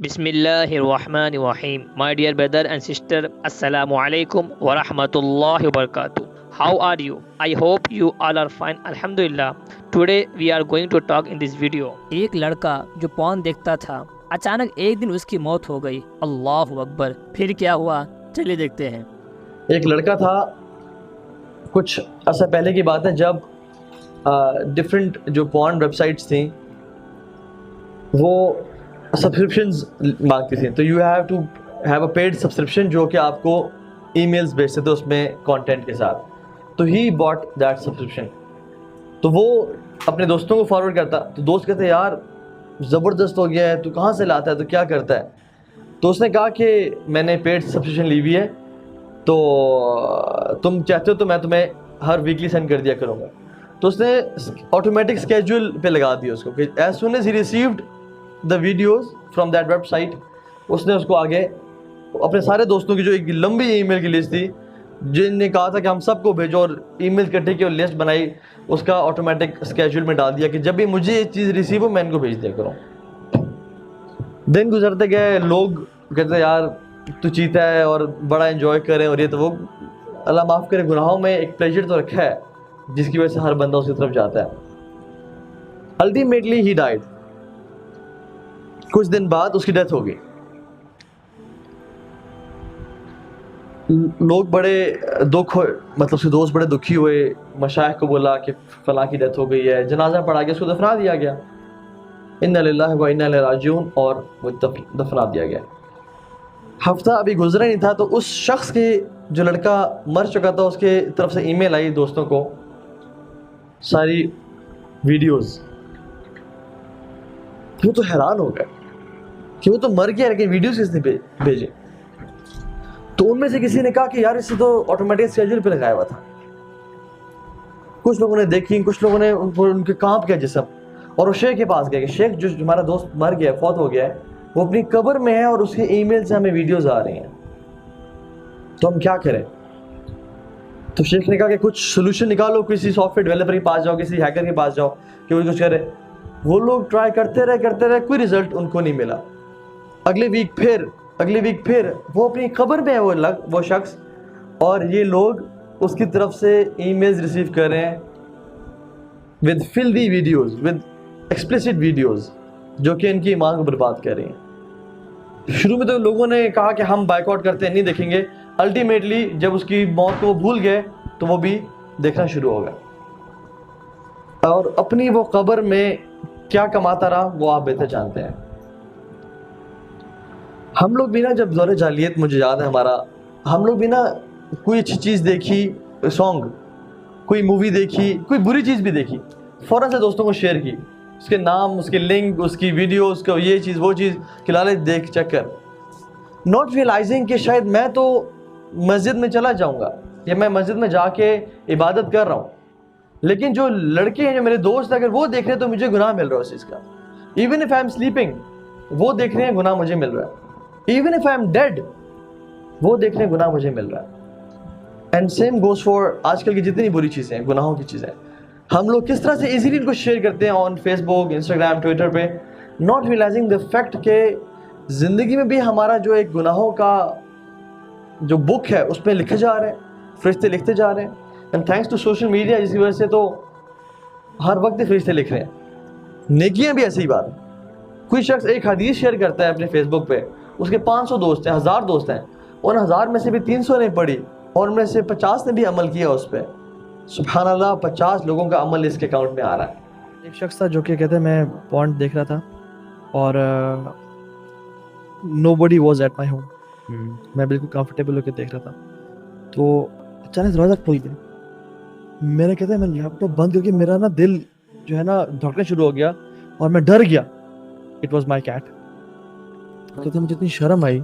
بسم اللہ الرحمن الرحیم. My dear brother and sister, Assalamu alaikum wa rahmatullahi wa barakatuh. How are you? I hope you all are fine. Alhamdulillah. Today we are going to talk in this video. ایک لڑکا جو پون دیکھتا تھا اچانک ایک دن اس کی موت ہو گئی. اللہ اکبر. پھر کیا ہوا چلیے دیکھتے ہیں. ایک لڑکا تھا، کچھ عرصہ پہلے کی بات ہے، جب ڈفرینٹ جو پورن ویب سائٹس تھیں وہ سبسکرپشنز مانگتی تھیں، تو you have to have a paid subscription جو کہ آپ کو ای میلز بھیجتے تھے اس میں کانٹینٹ کے ساتھ. تو ہی باٹ دیٹ سبسکرپشن. تو وہ اپنے دوستوں کو فارورڈ کرتا، تو دوست کہتے یار زبردست ہو گیا ہے، تو کہاں سے لاتا ہے، تو کیا کرتا ہے؟ تو اس نے کہا کہ میں نے پیڈ سبسکرپشن لی ہوئی ہے، تو تم چاہتے ہو تو میں تمہیں ہر ویکلی سینڈ کر دیا کروں گا. تو اس نے آٹومیٹک اسکیجول پہ لگا دیا اس کو کہ as soon as he received the videos from that website, اس نے اس کو آگے اپنے سارے دوستوں کی جو ایک لمبی ای میل کی لسٹ تھی جن نے کہا تھا کہ ہم سب کو بھیجو، اور ای میل کٹے کی اور لسٹ بنائی، اس کا آٹومیٹک اسکیجول میں ڈال دیا کہ جب بھی مجھے یہ چیز ریسیو ہو میں ان کو بھیج دیا کروں. دن گزرتے گئے، لوگ کہتے یار تو چیتا ہے اور بڑا انجوائے کریں، اور یہ تو وہ اللہ معاف کرے گناہوں میں ایک پلیجر تو رکھا ہے جس کی وجہ سے ہر بندہ اس کی طرف جاتا ہے. الٹیمیٹلی ہی ڈائڈ. کچھ دن بعد اس کی ڈیتھ ہو گئی. لوگ بڑے دکھ ہوئے، مطلب اس کے دوست بڑے دکھی ہوئے، مشائخ کو بولا کہ فلاں کی ڈیتھ ہو گئی ہے، جنازہ پڑھا گیا، اس کو دفنا دیا گیا، انا للہ و انا الیہ راجعون، اور وہ دفنا دیا گیا. ہفتہ ابھی گزرا نہیں تھا تو اس شخص کے جو لڑکا مر چکا تھا اس کے طرف سے ای میل آئی دوستوں کو، ساری ویڈیوز. وہ تو حیران ہو گئے کہ وہ تو مر گیا لیکن ویڈیوز کس نے بھیجے. تو ان میں سے کسی نے کہا کہ یار اس سے تو آٹومیٹک اسکیجول پہ لگایا ہوا تھا. کچھ لوگوں نے دیکھی، کچھ لوگوں نے ان کے کانپ گیا جسم، اور وہ شیخ کے پاس گئے کہ شیخ جو ہمارا دوست مر گیا، فوت ہو گیا ہے، وہ اپنی قبر میں ہے اور اس کے ای میل سے ہمیں ویڈیوز آ رہی ہیں، تو ہم کیا کریں؟ تو شیخ نے کہا کہ کچھ سولوشن نکالو، کسی سافٹ ویئر ڈیولپر کے پاس جاؤ، کسی ہیکر کے پاس جاؤ کہ وہ کچھ کرے. وہ لوگ ٹرائی کرتے رہے، کوئی رزلٹ ان کو نہیں ملا. اگلے ویک پھر وہ اپنی قبر میں ہے وہ شخص، اور یہ لوگ اس کی طرف سے ای میلز ریسیو کر رہے ہیں with filthy videos, with explicit videos جو کہ ان کی ایمان کو برباد کر رہی ہیں. شروع میں تو لوگوں نے کہا کہ ہم بائیک آؤٹ کرتے ہیں، نہیں دیکھیں گے. الٹیمیٹلی جب اس کی موت کو وہ بھول گئے تو وہ بھی دیکھنا شروع ہو گیا، اور اپنی وہ قبر میں کیا کماتا رہا وہ آپ بہتر جانتے ہیں. ہم لوگ بھی نا جب دور جاہلیت، مجھے یاد ہے ہمارا، ہم لوگ بھی نا کوئی اچھی چیز دیکھی، سانگ، کوئی مووی دیکھی، کوئی بری چیز بھی دیکھی، فوراً سے دوستوں کو شیئر کی، اس کے نام، اس کے لنک، اس کی ویڈیو، اس کا یہ چیز وہ چیز کہ لالے دیکھ چیک کر، ناٹ ریئلائزنگ کہ شاید میں تو مسجد میں چلا جاؤں گا یا میں مسجد میں جا کے عبادت کر رہا ہوں، لیکن جو لڑکے ہیں، جو میرے دوست ہیں، اگر وہ دیکھ رہے ہیں تو مجھے گناہ مل رہا ہے اس چیز کا. Even if I'm sleeping, وہ دیکھ رہے ہیں، گناہ مجھے مل رہا ہے. Even if I'm dead, وہ دیکھ رہے ہیں، گناہ مجھے مل رہا ہے. اینڈ سیم گوز فار آج کل کی جتنی بری چیزیں ہیں، گناہوں کی چیزیں، ہم لوگ کس طرح سے ایزیلی ان کو شیئر کرتے ہیں on Facebook, Instagram, Twitter پہ، ناٹ ریئلائزنگ دا فیکٹ کہ زندگی میں بھی ہمارا جو ایک گناہوں کا جو بک ہے اس میں لکھے جا رہے ہیں، فرشتے لکھتے جا رہے ہیں. And thanks to social media, جس کی وجہ سے تو ہر وقت فرشتے لکھ رہے ہیں. نیکیاں بھی ایسی ہی بات. کوئی شخص ایک حدیث شیئر کرتا ہے اپنے فیس بک پہ، اس کے 500 دوست ہیں، 1000 دوست ہیں، ان 1000 میں سے بھی 300 نے پڑھی اور ان میں سے 50 نے بھی عمل کیا اس پہ. سبحان اللہ، 50 لوگوں کا عمل اس کے اکاؤنٹ میں آ رہا ہے. ایک شخص تھا جو کہ کہتے ہیں میں پوائنٹ دیکھ رہا تھا اور نو بڈی واز ایٹ مائی ہوم، میں بالکل کمفرٹیبل ہو کے دیکھ رہا تھا. تو اچانک دروازہ کھل گیا. میرا کہتا ہے میں لیپ ٹاپ بند کر کے میرا نا دل جو ہے نا دھڑکنا شروع ہو گیا اور میں ڈر گیا. It was my cat. کہتے مجھے اتنی شرم آئی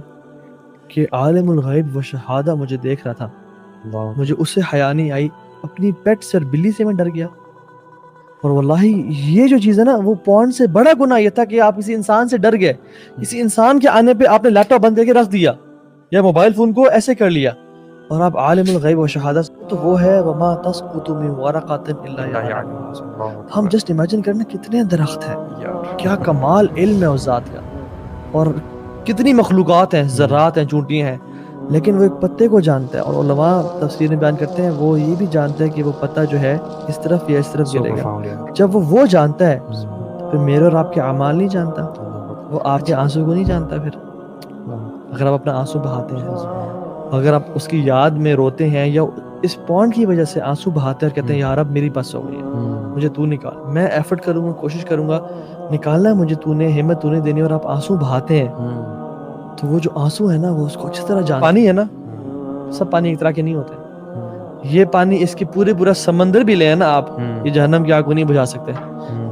کہ عالم الغیب و شہادہ مجھے دیکھ رہا تھا، مجھے اس سے حیا نہیں آئی. اپنی پیٹ سے اور بلی سے میں ڈر گیا. اور واللہ یہ جو چیز ہے نا، وہ پون سے بڑا گناہ یہ تھا کہ آپ کسی انسان سے ڈر گئے، کسی انسان کے آنے پہ آپ نے لیپ ٹاپ بند کر کے رکھ دیا یا موبائل فون کو ایسے کر لیا، اور آپ عالم الغیب و شہادہ. تو وہ ہے وما تسقط من ورقۃ الا یعلمها. ہم جسٹ امیجن کرنا کتنے درخت ہیں، کیا کمال علم ہے اس ذات کا، اور کتنی مخلوقات ہیں, ذرات ہیں, چونٹیاں ہیں, لیکن وہ ایک پتے کو جانتا ہے. اور علماء تفسیر میں بیان کرتے ہیں وہ یہ بھی جانتا ہے کہ وہ پتا جو ہے اس طرف یا اس طرف گرے گا. جب وہ جانتا ہے پھر میرے اور آپ کے اعمال نہیں جانتا, وہ آپ کے آنسو کو نہیں جانتا. پھر اگر آپ اپنا آنسو بہاتے ہیں, اگر آپ اس کی یاد میں روتے ہیں یا اس پوائنٹ کی وجہ سے آنسو بہاتے ہیں اور کہتے ہیں یار اب میری بس ہو گئی ہے, مجھے تو نکال, میں ایفرٹ کروں گا, کوشش کروں گا, نکالنا ہے مجھے, تو نے ہمت تو نے دینی, اور آپ آنسو بہاتے ہیں تو وہ جو آنسو ہے نا وہ اس کو اچھی طرح جانتا. پانی ہے نا, سب پانی ایک طرح کے نہیں ہوتے. یہ پانی اس کے پورا سمندر بھی لے نا آپ, یہ جہنم کی آگ کو نہیں بجھا سکتے,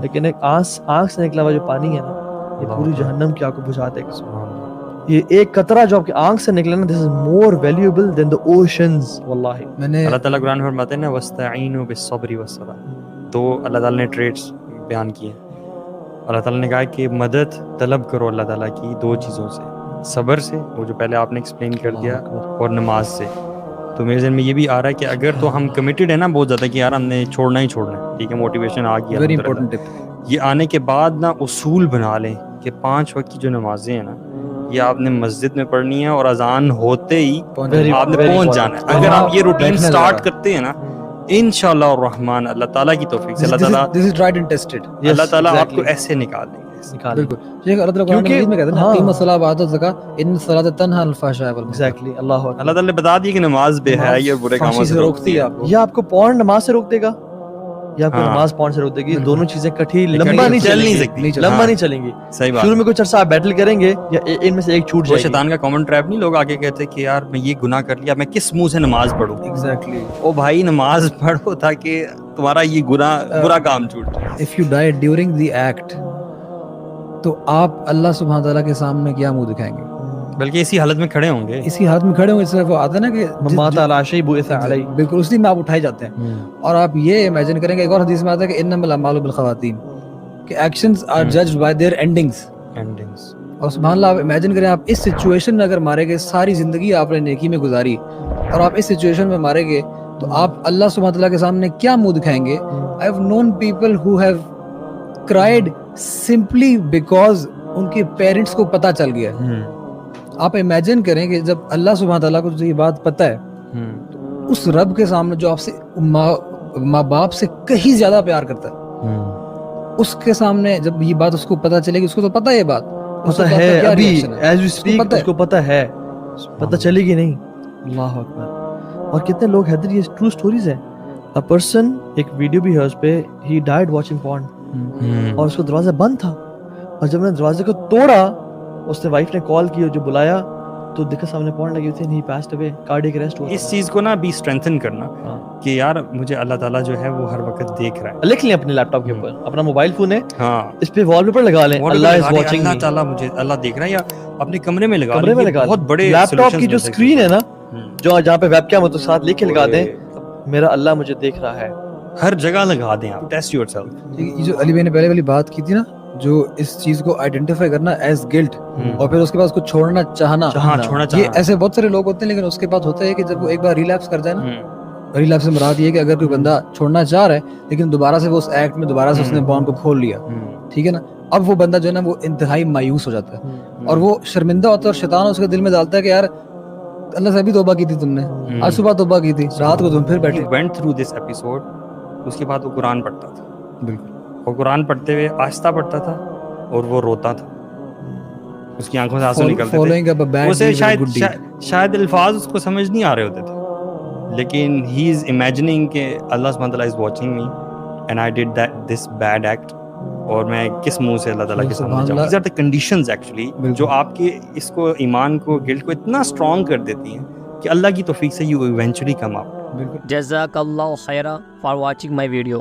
لیکن ایک آنکھ سے نکلا ہوا جو پانی ہے نا یہ پوری جہنم کی آگ کو بجھا دے گا. یہ ایک قطرہ جو آپ کی آنکھ سے نکلا نا, this is more valuable than the oceans. واللہ اللہ تعالیٰ قرآن میں فرماتے ہیں نا وَاسْتَعِینُوا بِالصَّبْرِ وَالصَّلَاةِ, تو اللہ تعالیٰ نے ٹریٹس بیان کیے. اللہ تعالیٰ نے کہا کہ مدد طلب کرو اللہ تعالیٰ کی دو چیزوں سے, صبر سے, وہ جو پہلے آپ نے ایکسپلین کر دیا, اور نماز سے. تو میرے ذہن میں یہ بھی آ رہا ہے کہ اگر تو ہم کمیٹیڈ ہیں نا بہت زیادہ کہ یار ہم نے چھوڑنا ہی چھوڑنا ہے, ٹھیک ہے, موٹیویشن آ گیا, ویری امپورٹنٹ ٹپ. یہ آنے کے بعد نا اصول بنا لیں کہ 5 وقت کی جو نمازیں ہیں نا یہ آپ نے مسجد میں پڑھنی ہے, اور اذان ہوتے ہی آپ نے پہنچ جانا ہے. اگر آپ یہ روٹین سٹارٹ کرتے ہیں نا انشاءاللہ الرحمن, اللہ تعالیٰ کی توفیق سے اللہ تعالیٰ This is tried and tested. اللہ تعالیٰ آپ کو ایسے نکال دیں گے. بالکل, یہ اللہ تعالیٰ قرآن مجید میں کہتے ہیں نا اقیموا الصلاۃ وآتوا الزکاۃ ان الصلاۃ تنہی عن الفحشاء والمنکر. ایگزیکٹلی, اللہ اکبر. اللہ تعالیٰ نے بتا دیا کہ نماز بے حیائی اور برے کاموں سے روکتی ہے آپ کو. یہ آپ کو پورن نماز سے روک دے گا یا آپ کو نماز پورن سے روک دے گی, دونوں چیزیں کٹھی لمبا نہیں چل نہیں سکتی, لمبا نہیں چلیں گی. صحیح بات. شروع میں کچھ عرصہ آپ بیٹل کریں گے یا ان میں سے ایک چھوٹ وہ جائے گی. شیطان کا کامن ٹریپ نہیں, لوگ آگے کہتے کہ یار میں یہ گناہ کر لیا, میں کس منہ سے نماز پڑھوں. ایگزیکٹلی. او بھائی نماز پڑھو تاکہ تمہارا یہ گناہ برا کام چھوٹ جائے. If you die during the act تو آپ اللہ سبحانہ تعالیٰ کے سامنے کیا منہ دکھائیں گے؟ بلکہ اسی حالت میں کھڑے ہوں گے, اسی حالت میں کھڑے ہوں گے. اس طرح وہ آتا ہے نا کہ مات علی شیء بعث علیہ, بالکل اسی میں آپ اٹھائے جاتے ہیں. اور آپ یہ امیجن کریں گے, ایک اور حدیث میں آتا ہے کہ انما الاعمال بالخواتیم, کہ actions are judged by their endings. اور سبحان اللہ, آپ امیجن کریں آپ اس سچویشن میں اگر مارے گئے, ساری زندگی آپ نے نیکی میں گزاری اور آپ اس سچویشن میں مارے گئے, تو آپ اللہ سبحانہ تعالیٰ کے سامنے کیا منہ دکھائیں گے؟ I have known people who have cried simply because ان کے پیرنٹس کو پتہ چل گیا. آپ امیجن کریں کہ جب اللہ سبحانہ تعالیٰ کو یہ بات پتہ ہے, اس رب کے سامنے جو آپ سے ماں باپ سے کہیں زیادہ پیار کرتا ہے, اس کے سامنے جب یہ بات اس کو پتہ چلے گی, اس کو تو پتہ ہے یہ بات, پتہ ہے ابھی ایز وی اسپیک اس کو پتہ ہے, پتہ چلے گی نہیں. اللہ اکبر. اور کتنے لوگ حیدر, یہ ٹرو سٹوریز ہیں. A person, ایک ویڈیو بھی ہے اس پہ, he died watching porn, اور اس کو دروازہ بند تھا, اور جب نے دروازے کو توڑا اس نے وائف نے کال کی اور جو بلایا تو دیکھا سامنے پورن لگی ہوئی تھی, he passed away, cardiac arrest ہوا. اس چیز کو نا بھی اسٹرینتھن کرنا کہ یار مجھے اللہ تعالیٰ جو ہے وہ ہر وقت دیکھ رہا ہے. لکھ لیں اپنے لیپ ٹاپ کے اوپر, اپنا موبائل فون ہے ہاں اس پہ وال پیپر لگا لیں, اللہ از واچنگ, اللہ تعالیٰ مجھے اللہ دیکھ رہا ہے, یا اپنے کمرے میں لگا کمرے میں لگا بہت بڑے لیپ ٹاپ کی جو اسکرین ہے نا, جو جہاں پہ ویب کیم ہے تو ساتھ لکھ کے لگا دیں میرا اللہ مجھے دیکھ رہا ہے. ہر جگہ لگا دیں آپ, ٹیسٹ یور سیلف. یہ جو علی بھائی نے پہلے والی بات کی تھی نا, جو اس چیز کو آئیڈینٹیفائی کرنا ایز گلٹ, اور پھر اس کے بعد اس کو چھوڑنا چاہنا, یہ ایسے بہت سارے لوگ ہوتے ہیں. لیکن اس کے بعد ہوتا ہے کہ جب وہ ایک بار ریلیپس کر جائے نا, ریلیپس سے مراد یہ ہے کہ اگر کوئی بندہ چھوڑنا چاہ رہا ہے لیکن دوبارہ سے وہ اس ایکٹ میں دوبارہ سے اس نے بانڈ کو کھول لیا, ٹھیک ہے نا, اب وہ بندہ جو ہے نا وہ انتہائی مایوس ہو جاتا ہے, اور وہ شرمندہ ہوتا ہے, اور شیطان اس کے دل میں ڈالتا ہے کہ یار اللہ سے بھی توبہ کی تھی تم نے, آج صبح توبہ کی تھی, رات کو تم پھر بیٹھے. went through this episode, اس کے بعد وہ قرآن پڑھتا تھا. بالکل, اور قرآن پڑھتے ہوئے آہستہ پڑھتا تھا اور وہ روتا تھا, اس کی آنکھوں سے آنسو نکلتے تھے. اسے شاید الفاظ اس کو سمجھ نہیں آ رہے ہوتے تھے, لیکن he is imagining کہ اللہ سبحانہ تعالیٰ is watching me and I did this bad act, اور میں کس منہ سے اللہ تعالیٰ کے سامنے جاؤں. These are the conditions actually جو آپ کے اس کو ایمان کو, گلٹ کو اتنا اسٹرانگ کر دیتی ہیں کہ اللہ کی توفیق سے you eventually come out. جزاک اللہ خیرہ فار واچنگ مائی ویڈیو.